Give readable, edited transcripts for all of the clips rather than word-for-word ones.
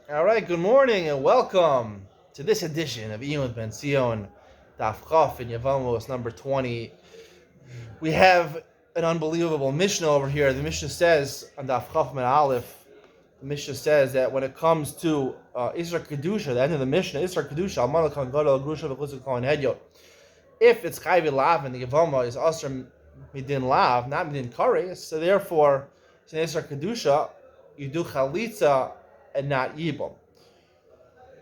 All right, good morning and welcome to this edition of Iyun with Benzion, Daf Chaf in Yevamos number 20. We have an unbelievable Mishnah over here. The Mishnah says on Daf Chaf Min Aleph, the Mishnah says that when it comes to Isra Kedusha, the end of the Mishnah, Isra Kedusha, Almana Kan Gadol Grusha V'Chutz Kohen Hedyot. If it's Chayvi Lav and the Yevama is Asr Midin Lav, not Midin Kares, so therefore, in Isra Kedusha, you do Chalitza and not Yibam.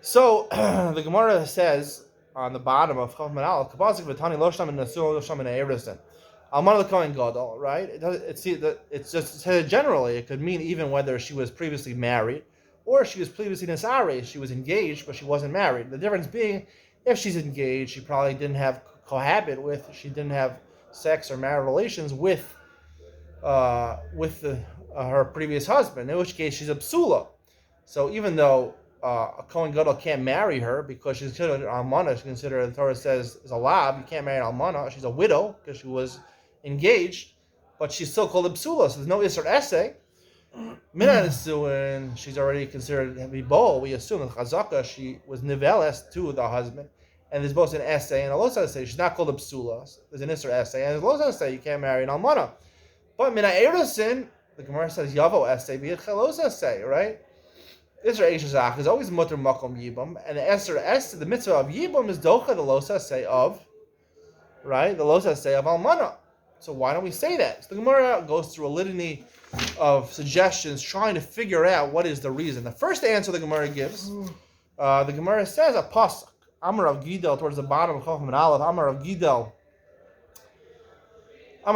So the Gemara says on the bottom of Chaf Manal, Kabasik v'Tani lo sham nasul lo sham ne'erison. Alman l'kohen gadol, right? It's just generally it could mean even whether she was previously married or she was previously nisari, she was engaged but she wasn't married. The difference being, if she's engaged, she probably didn't have she didn't have sex or marital relations with her previous husband. In which case she's a psula. So even though a Kohen Gadol can't marry her because she's considered an almana, she's considered, the Torah says, is a lab, you can't marry an almana, she's a widow because she was engaged, but she's still called a psula, so there's no Isser essay. Mina Nisuin, she's already considered to be bowl. We assume in Chazaka she was niveles to the husband, and there's both an essay and a los essay. She's not called a psula, so there's an Isser essay, and there's a los essay, you can't marry an almana. But Mina Erusin, the Gemara says, Yavo essay, be a chelos essay, right? Isra Eishazach is always mutter makom yibam, and the Esr the mitzvah of yibam is docha the losa say of, right? The losa say of almana. So why don't we say that? So the Gemara goes through a litany of suggestions trying to figure out what is the reason. The first answer the Gemara gives, the Gemara says a pasuk. Amar of Gidel towards the bottom of Chaf and Aleph. Amar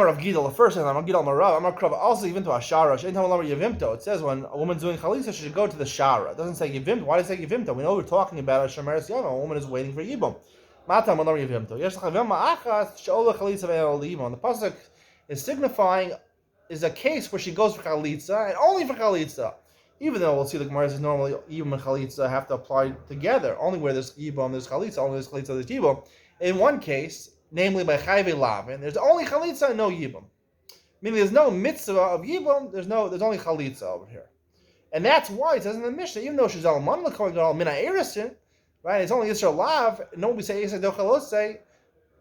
of Gidel, the first time, Amar Gidel Marav, Amar Krav, also even to Ashara, Yevimto. It says when a woman's doing Chalisa, she should go to the Shara. It doesn't say Yevimto. Why does it say Yevimto? We know we're talking about a Shemeres Yevim. A woman is waiting for Yibam. Mata Amar Yevimto. Yesh Chavema Achas, Sheola Chalisa Ve'el Yibam. The pasuk is signifying is a case where she goes for Chalitza and only for Chalitza. Even though we'll see the Gemara says normally Yibam and Chalitza have to apply together. Only where there's Yibam, there's Chalitza. Only there's Chalitza, there's Yibam. In one case, namely by Chayve Lavin, there's only Chalitza and no Yibam. Meaning there's no mitzvah of Yibam, there's only Chalitza over here. And that's why it says in the Mishnah, even though she's Alman L'Kohen Gadol Mina Erisin, right, it's only Yisrael Lav, no one we say Yisrael Dochalosei,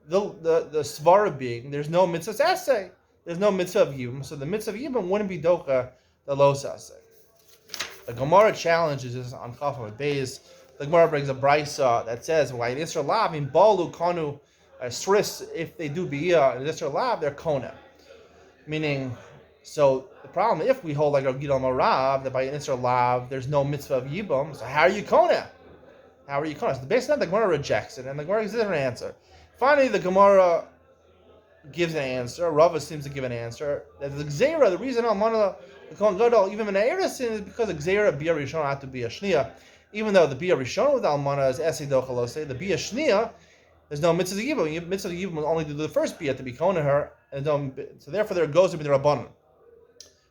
the Svara being, there's no mitzvah essay, there's no mitzvah of Yibam, so the mitzvah of Yibam wouldn't be Docha, the Los Asay. The Gemara challenges this on Chafam Beis. The Gemara brings a brisa that says, why in Yisrael Lav, in Balu Kanu, Sris, if they do Biyah in Yisrael Lav, they're Kona. Meaning, so the problem, if we hold like Rav Gidal Marav, that by Yisrael Lav, there's no mitzvah of Yibam, so how are you Kona? How are you Kona? So based on that, the Gemara rejects it, and the Gemara gives a different answer. Finally, the Gemara gives an answer. Rava seems to give an answer. That the Gzeira, the reason Almana, the Kohen Gadol, even in Eresin, is because the Gzeira Biyah Rishon had to be a Shnia. Even though the Biyah Rishon with Almana is Esi Dochalose, the Biyah Shnia, there's no mitzvah yibum. Mitzvah yibum will only do the first biyah to be kona her, and so therefore there goes to be the rabbanon.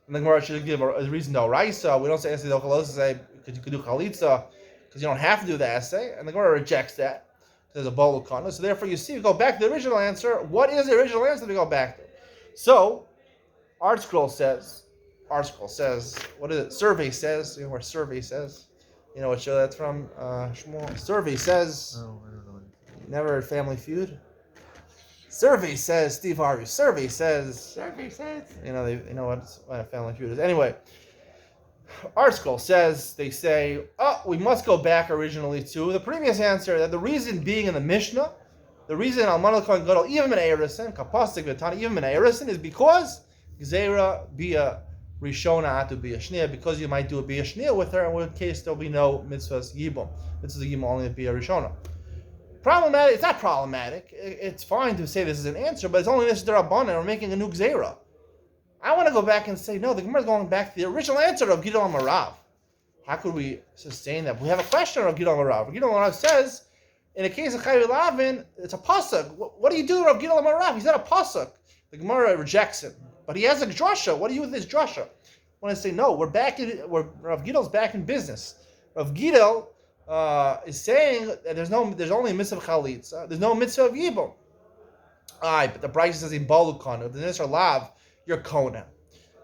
And the Gemara should give a reason to Raisa. We don't say essay say because you could do chalitza because you don't have to do the essay, and the Gemara rejects that. There's a bolu kona. So therefore, you see, we go back to the original answer. What is the original answer that we go back to? So, Art Scroll says, what is it? Survey says, you know where Survey says? You know what show that's from? Shmuel. Survey says. Oh, I don't know. Never heard Family Feud? Survey says, Steve Harvey. Survey says. You know what a Family Feud is. Anyway, Art Scroll says, they say, we must go back originally to the previous answer, that the reason being in the Mishnah, the reason Alman L'Kohen Gadol, even in Eresin, Kapastik V'Tani, even in Eresin, is because Gzeira Biyah Rishona had to be a Shnia, because you might do a Biyah Shnia with her, in which case there'll be no mitzvahs Yibum. Mitzvahs Yibum only a Biyah Rishona. Problematic? It's not problematic. It's fine to say this is an answer, but it's only this Rabbanan. We're making a new Gzeira. I want to go back and say, no, the Gemara is going back to the original answer of Gidol Marav. How could we sustain that? We have a question of Gidol Marav. Gidol Marav says, in the case of Chayv Lavin, it's a pasuk. What do you do with Gidol Marav? He's not a pasuk. The Gemara rejects it. But he has a drasha. What do you do with this drasha? When I say, no, Rav Gidol's back in business. Rav Gidol is saying that there's only a mitzvah of chalitza, there's no mitzvah of yibum. But the Bryce says in Balukon, if the Nisr Lav, you're Kona.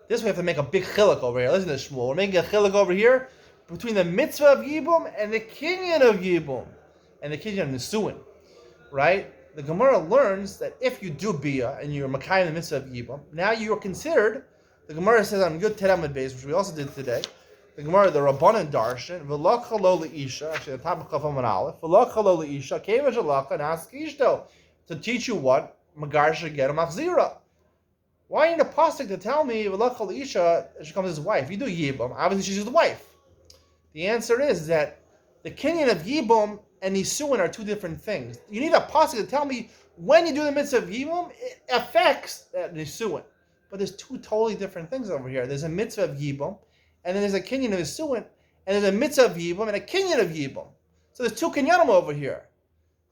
This we have to make a big chiluk over here. Listen to Shmuel. We're making a chiluk over here between the mitzvah of Yibum and the kinyan of Yibum, and the kinyan of Nisuin, right? The Gemara learns that if you do Bia and you're Makayim the mitzvah of Yibum, now you are considered, the Gemara says on Yud Teramid Beis, which we also did today, the Gemara, the Rabbanan Darshan, V'lo chalo le'isha, actually the top of Chafam and Aleph, V'lo chalo le'isha, keva shalaka, nask ishto, to teach you what? Magar sheged machzira. Why in the pasuk to tell me V'lo chalo le'isha, she becomes his wife? You do Yibum, obviously she's his wife. The answer is that the kinyan of Yibum and Nisuin are two different things. You need a pasuk to tell me when you do the mitzvah of Yibum, it affects Nisuin. But there's two totally different things over here. There's a mitzvah of Yibum, and then there's a kinyan of Nisuin, and there's a mitzvah of Yibum and a kinyan of Yibum. So there's two kinyanim over here.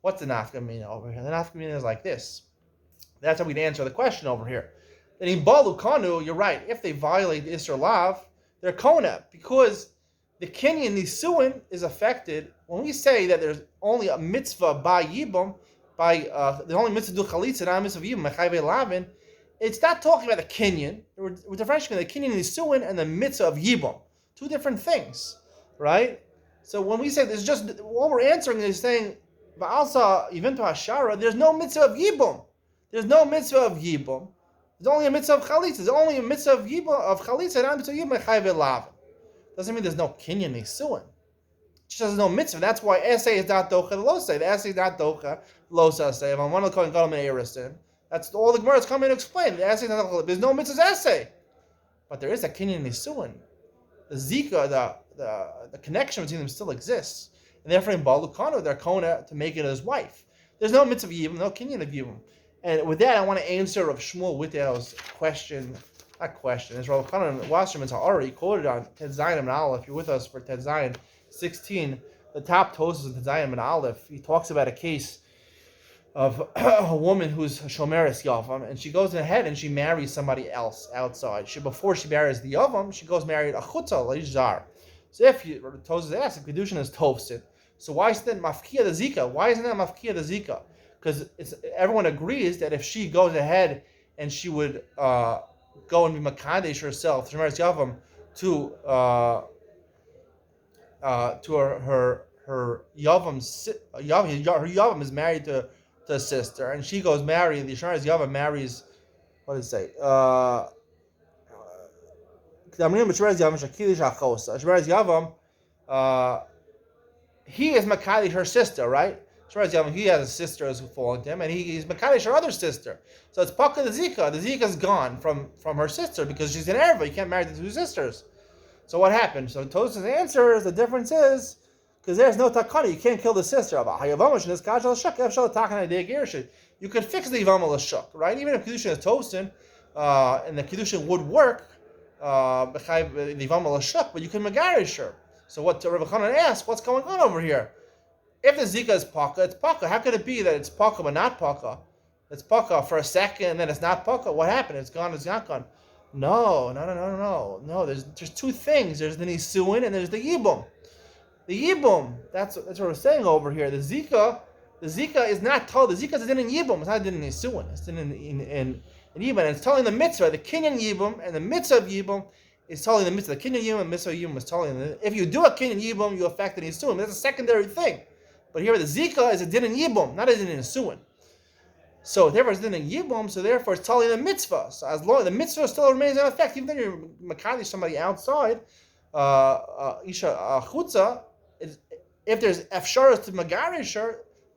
What's the nafkamina over here? The nafkamina is like this. That's how we'd answer the question over here. Then in Balu Kanu, you're right. If they violate the Isser Lav, they're Kona, because the kinyan Nisuin is affected when we say that there's only a mitzvah by Yibum, the only mitzvah do chalitza, not a mitzvah of Yibum, mechayve lavin. It's not talking about the kinyan. We're differentiating the kinyan Nisuin and the mitzvah of Yibum. Two different things, right? So when we say there's just, what we're answering is saying, Ba'alsa Yevim to Hashara, there's no mitzvah of Yibum. There's no mitzvah of Yibum. There's only a mitzvah of chalitza. There's only a mitzvah of Yibum, of chalitza, not a mitzvah of Yibum, mechayve lavin. Doesn't mean there's no kinyan Nisuin. She says there's no mitzvah. That's why essay is not docha losay. The essay is not docha losa say. If I'm one of the kohen gadol me'erisin, that's all the Gemara is coming to explain. The essay is not docha. There's no mitzvah's essay, but there is a kinyan Nisuin. The zika, the connection between them still exists, and therefore in balukano they're kona to make it his wife. There's no mitzvah of Yibum, no kinyan of Yibum. And with that, I want to answer Rav Shmuel Wittau's question. Not question. As Rav Chanan Wasserman already quoted on Ted Zayin and Aleph. If you're with us for Ted Zayin 16, the top Tosas in Ted Zayin and Aleph, he talks about a case of a woman who's Shomeres Yavam, and she goes ahead and she marries somebody else outside. Before she marries the Yavam, she goes married a Chutza, Leishzar. So if Tosas asks, if Kedushin is Tovsin, so why is that Mafkia the Zika? Why isn't that Mafkia the Zika? Because everyone agrees that if she goes ahead and she would go and be Makadesh herself, Shemeres Yavam, to her Yavam, her Yavam is married to a sister, and she goes marry, the Shemeres Yavam marries, what does it say? Shemeres Yavam, he is Makadesh her sister, right? He has a sister who fallen to him, and he's Makadesh her other sister. So it's Paka the Zika. The Zika's gone from her sister because she's an Erva. You can't marry the two sisters. So what happened? So Tosafos answers, the difference is, because there's no takana, you can't kill the sister. You could fix the Yevamos l'shuk, right? Even if Kedushin is Tosin, and the Kedushin would work, the Yevamos l'shuk, but you can Megarish her. So what Rav Chanan asks, what's going on over here? If the Zika is Paka, it's Paka. How could it be that it's Paka but not Paka? It's Paka for a second and then it's not Paka. What happened? It's gone, it's not gone. No. There's two things. There's the Nisuin and there's the Yibum. The Yibum, that's what we're saying over here. The Zika is not told. The Zika is in Yibum. It's not in Nisuin. It's in Yibum. And it's telling the mitzvah, the kinyan Yibum and the mitzvah of Yibum is telling the mitzvah. The kinyan Yibum and mitzvah of Yibum is telling them. If you do a kinyan Yibum, you affect the Nisuin. That's a secondary thing. But here the Zika is a din in Yibum, not a din in Nisuin. So therefore it's a din in Yibum, so therefore it's telling the mitzvah. So as long as the mitzvah still remains in effect, even though you're Makali somebody outside, Isha Chutza, if there's Efsharas to Megarish,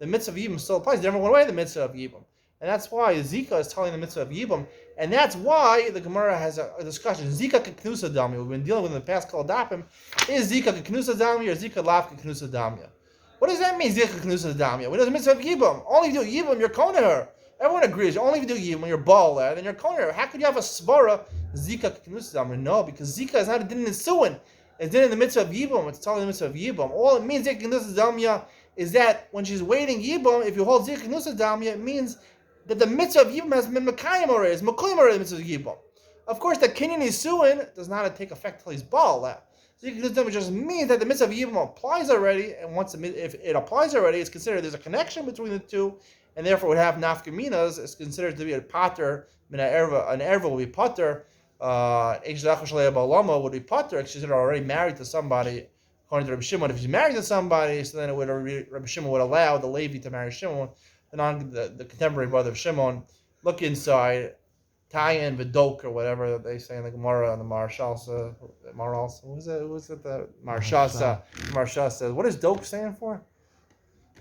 the mitzvah of Yibum still applies. It never went away, the mitzvah of Yibum. And that's why Zika is telling the mitzvah of Yibum. And that's why the Gemara has a discussion. Zika keknusa damya. We've been dealing with in the past called Dapim. Is Zika keknusa damya or Zika lav keknusa damya? What does that mean, Zika keknusa damya? When there's a mitzvah of Yibum, only if you do Yibum, you're kona her. Everyone agrees. Only if you do Yibum, when you're ball there, then you're kona her. How could you have a svara Zika keknusa damya? No, because Zika is not a din in Nisuin. It's din in the mitzvah of Yibum. It's telling the mitzvah of Yibum. All it means Zika keknusa damya is that when she's waiting Yibum, if you hold Zika keknusa damya, it means that the mitzvah of Yibum has been Mekayim already. It's Mekayim already, the mitzvah of Yibum. Of course, the kinyan Nisuin does not take effect till he's ball there. It just means that the mitzvah of Yibum applies already, and if it applies already, it's considered there's a connection between the two, and therefore would have nafkaminas. It's considered to be a pater. An erva will be pater. Would be pater. She's already married to somebody According to Rabbi Shimon, if he's married to somebody, so then Rabbi Shimon would allow the Levi to marry Shimon, the contemporary brother of Shimon. Look inside, Tayin Vidok or whatever they say in the Gemara and the Marshalsa. Who's it? The Marshasa. Marsha says, what does Dok stand for?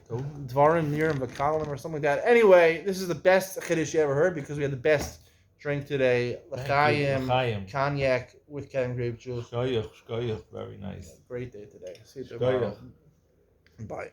Dvarim, Nirim, Vakalim, or something like that. Anyway, this is the best chiddush you ever heard because we had the best drink today. L'chaim, cognac with canned grape juice. Shkoyach, very nice. Great day today. See you tomorrow. Bye.